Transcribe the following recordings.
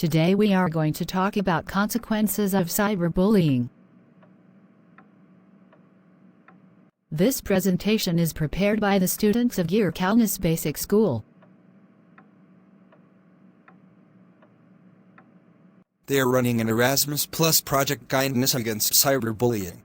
Today we are going to talk about consequences of cyberbullying. This presentation is prepared by the students of Year Calnis Basic School. They are running an Erasmus Plus project guidance against cyberbullying.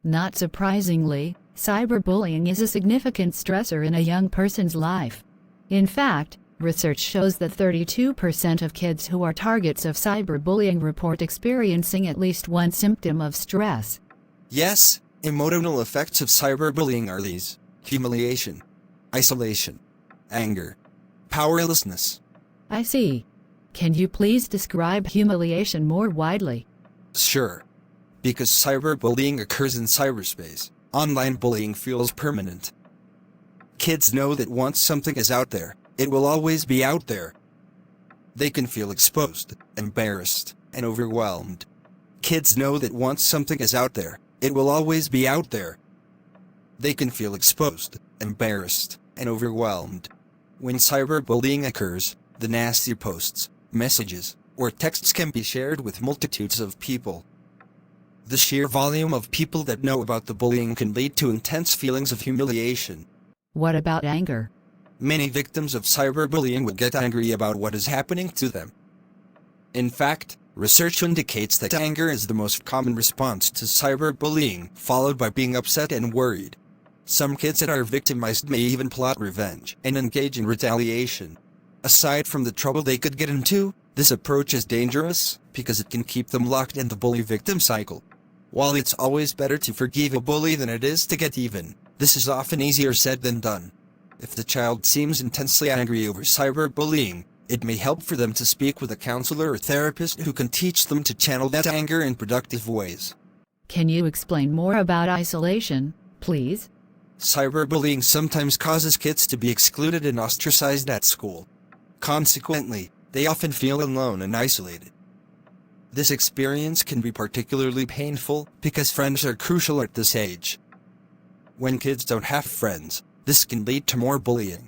Not surprisingly, cyberbullying is a significant stressor in a young person's life. In fact, research shows that 32% of kids who are targets of cyberbullying report experiencing at least one symptom of stress. Yes, emotional effects of cyberbullying are these: humiliation, isolation, anger, powerlessness. I see. Can you please describe humiliation more widely? Sure. Because cyberbullying occurs in cyberspace, online bullying feels permanent. Kids know that once something is out there, it will always be out there. They can feel exposed, embarrassed, and overwhelmed. Kids know that once something is out there, it will always be out there. They can feel exposed, embarrassed, and overwhelmed. When cyberbullying occurs, the nasty posts, messages, or texts can be shared with multitudes of people. The sheer volume of people that know about the bullying can lead to intense feelings of humiliation. What about anger? Many victims of cyberbullying would get angry about what is happening to them. In fact, research indicates that anger is the most common response to cyberbullying, followed by being upset and worried. Some kids that are victimized may even plot revenge and engage in retaliation. Aside from the trouble they could get into, this approach is dangerous because it can keep them locked in the bully-victim cycle. While it's always better to forgive a bully than it is to get even, this is often easier said than done. If the child seems intensely angry over cyberbullying, it may help for them to speak with a counselor or therapist who can teach them to channel that anger in productive ways. Can you explain more about isolation, please? Cyberbullying sometimes causes kids to be excluded and ostracized at school. Consequently, they often feel alone and isolated. This experience can be particularly painful because friends are crucial at this age. When kids don't have friends, this can lead to more bullying.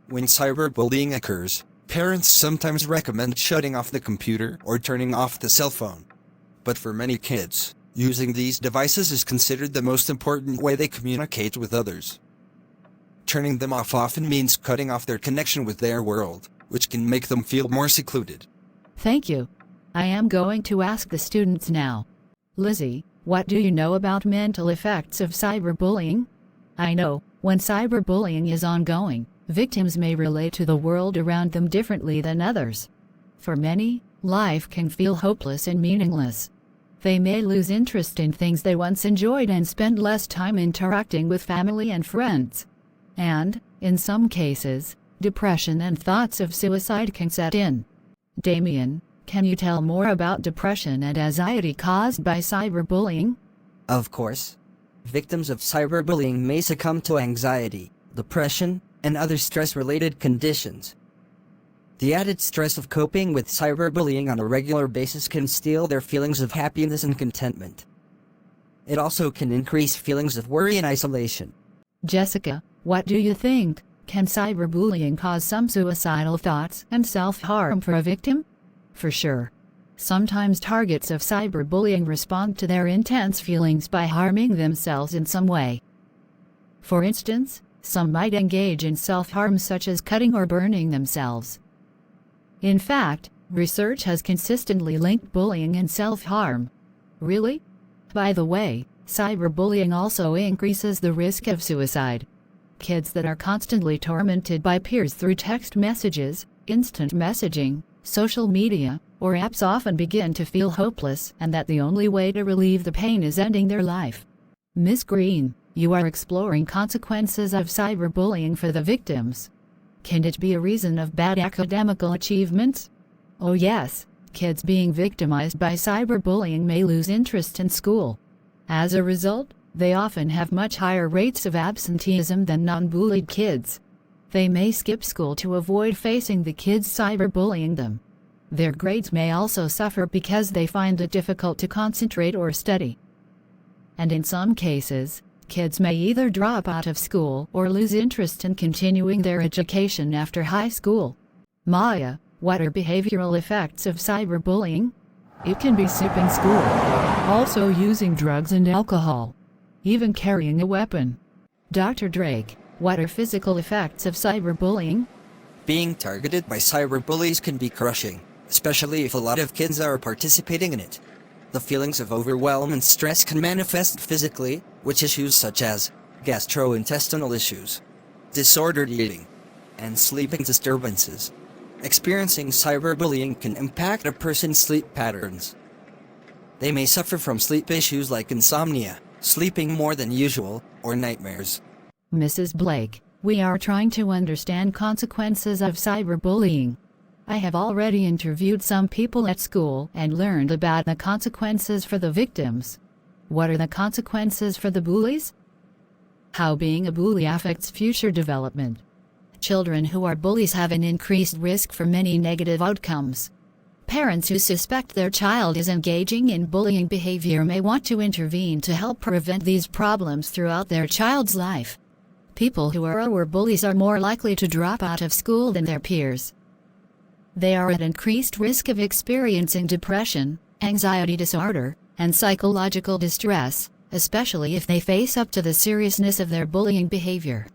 When cyberbullying occurs, parents sometimes recommend shutting off the computer or turning off the cell phone. But for many kids, using these devices is considered the most important way they communicate with others. Turning them off often means cutting off their connection with their world, which can make them feel more secluded. Thank you. I am going to ask the students now. Lizzie, what do you know about mental effects of cyberbullying? I know, when cyberbullying is ongoing, victims may relate to the world around them differently than others. For many, life can feel hopeless and meaningless. They may lose interest in things they once enjoyed and spend less time interacting with family and friends. And, in some cases, depression and thoughts of suicide can set in. Damien, can you tell more about depression and anxiety caused by cyberbullying? Of course. Victims of cyberbullying may succumb to anxiety, depression, and other stress-related conditions. The added stress of coping with cyberbullying on a regular basis can steal their feelings of happiness and contentment. It also can increase feelings of worry and isolation. Jessica, what do you think? Can cyberbullying cause some suicidal thoughts and self-harm for a victim? For sure. Sometimes targets of cyberbullying respond to their intense feelings by harming themselves in some way. For instance, some might engage in self-harm such as cutting or burning themselves. In fact, research has consistently linked bullying and self-harm. Really? By the way, cyberbullying also increases the risk of suicide. Kids that are constantly tormented by peers through text messages, instant messaging, social media, or apps often begin to feel hopeless and that the only way to relieve the pain is ending their life. Miss Green, you are exploring consequences of cyberbullying for the victims. Can it be a reason of bad academical achievements? Oh yes, kids being victimized by cyberbullying may lose interest in school. As a result, they often have much higher rates of absenteeism than non-bullied kids. They may skip school to avoid facing the kids cyberbullying them. Their grades may also suffer because they find it difficult to concentrate or study. And in some cases, Kids may either drop out of school or lose interest in continuing their education after high school. Maya, what are behavioral effects of cyberbullying? It can be skipping school, also using drugs and alcohol, even carrying a weapon. Dr. Drake, what are physical effects of cyberbullying? Being targeted by cyberbullies can be crushing, especially if a lot of kids are participating in it. The feelings of overwhelm and stress can manifest physically, with issues such as gastrointestinal issues, disordered eating, and sleeping disturbances. Experiencing cyberbullying can impact a person's sleep patterns. They may suffer from sleep issues like insomnia, sleeping more than usual, or nightmares. Mrs. Blake, we are trying to understand consequences of cyberbullying. I have already interviewed some people at school and learned about the consequences for the victims. What are the consequences for the bullies? How being a bully affects future development. Children who are bullies have an increased risk for many negative outcomes. Parents who suspect their child is engaging in bullying behavior may want to intervene to help prevent these problems throughout their child's life. People who are bullies are more likely to drop out of school than their peers. They are at increased risk of experiencing depression, anxiety disorder, and psychological distress, especially if they face up to the seriousness of their bullying behavior.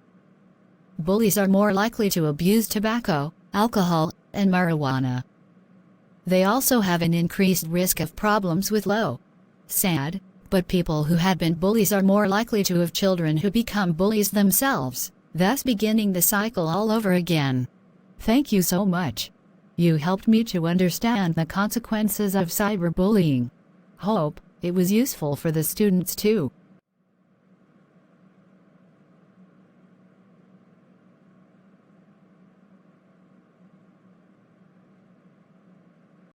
Bullies are more likely to abuse tobacco, alcohol, and marijuana. They also have an increased risk of problems with sad, but people who had been bullies are more likely to have children who become bullies themselves, thus beginning the cycle all over again. Thank you so much. You helped me to understand the consequences of cyberbullying. Hope it was useful for the students too.